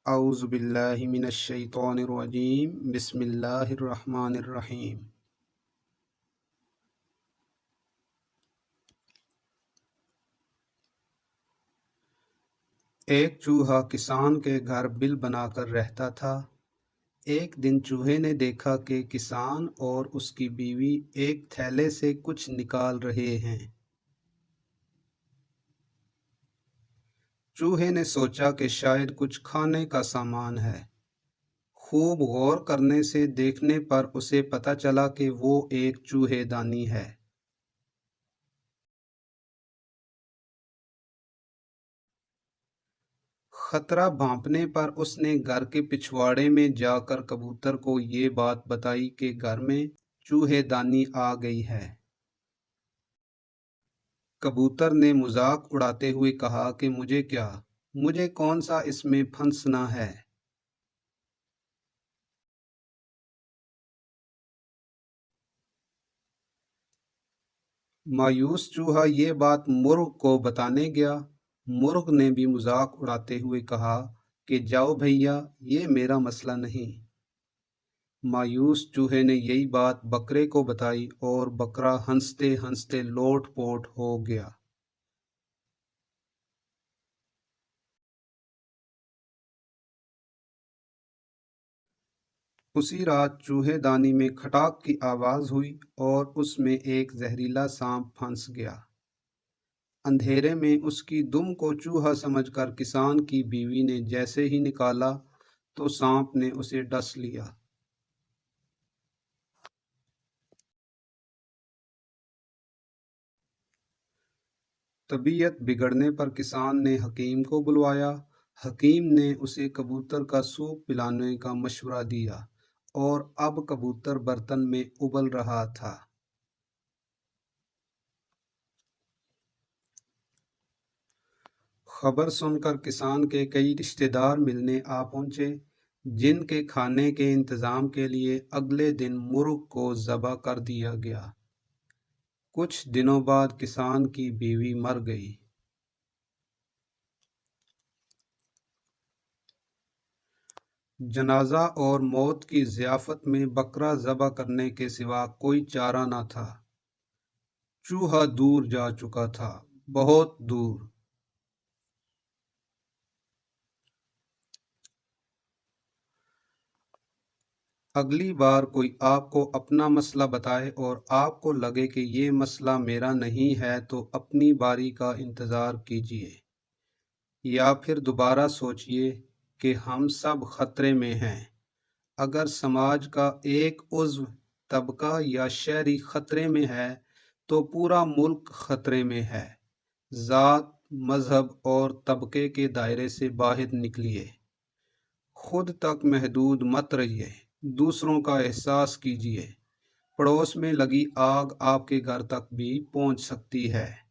اعوذ باللہ من الشیطان الرجیم بسم اللہ الرحمن الرحیم۔ ایک چوہا کسان کے گھر بل بنا کر رہتا تھا۔ ایک دن چوہے نے دیکھا کہ کسان اور اس کی بیوی ایک تھیلے سے کچھ نکال رہے ہیں۔ چوہے نے سوچا کہ شاید کچھ کھانے کا سامان ہے۔ خوب غور کرنے سے دیکھنے پر اسے پتہ چلا کہ وہ ایک چوہے دانی ہے۔ خطرہ بھانپنے پر اس نے گھر کے پچھواڑے میں جا کر کبوتر کو یہ بات بتائی کہ گھر میں چوہے دانی آ گئی ہے۔ کبوتر نے مذاق اڑاتے ہوئے کہا کہ مجھے کون سا اس میں پھنسنا ہے۔ مایوس چوہا یہ بات مرغ کو بتانے گیا۔ مرغ نے بھی مذاق اڑاتے ہوئے کہا کہ جاؤ بھیا، یہ میرا مسئلہ نہیں۔ مایوس چوہے نے یہی بات بکرے کو بتائی اور بکرا ہنستے ہنستے لوٹ پوٹ ہو گیا۔ اسی رات چوہے دانی میں کھٹاک کی آواز ہوئی اور اس میں ایک زہریلا سانپ پھنس گیا۔ اندھیرے میں اس کی دم کو چوہا سمجھ کر کسان کی بیوی نے جیسے ہی نکالا تو سانپ نے اسے ڈس لیا۔ طبیعت بگڑنے پر کسان نے حکیم کو بلوایا۔ حکیم نے اسے کبوتر کا سوپ پلانے کا مشورہ دیا اور اب کبوتر برتن میں ابل رہا تھا۔ خبر سن کر کسان کے کئی رشتہ دار ملنے آ پہنچے، جن کے کھانے کے انتظام کے لیے اگلے دن مرغ کو ذبح کر دیا گیا۔ کچھ دنوں بعد کسان کی بیوی مر گئی۔ جنازہ اور موت کی ضیافت میں بکرا ذبح کرنے کے سوا کوئی چارہ نہ تھا۔ چوہا دور جا چکا تھا، بہت دور۔ اگلی بار کوئی آپ کو اپنا مسئلہ بتائے اور آپ کو لگے کہ یہ مسئلہ میرا نہیں ہے تو اپنی باری کا انتظار کیجیے، یا پھر دوبارہ سوچیے کہ ہم سب خطرے میں ہیں۔ اگر سماج کا ایک عضو، طبقہ یا شہری خطرے میں ہے تو پورا ملک خطرے میں ہے۔ ذات، مذہب اور طبقے کے دائرے سے باہر نکلیے۔ خود تک محدود مت رہیے، دوسروں کا احساس کیجیے۔ پڑوس میں لگی آگ آپ کے گھر تک بھی پہنچ سکتی ہے۔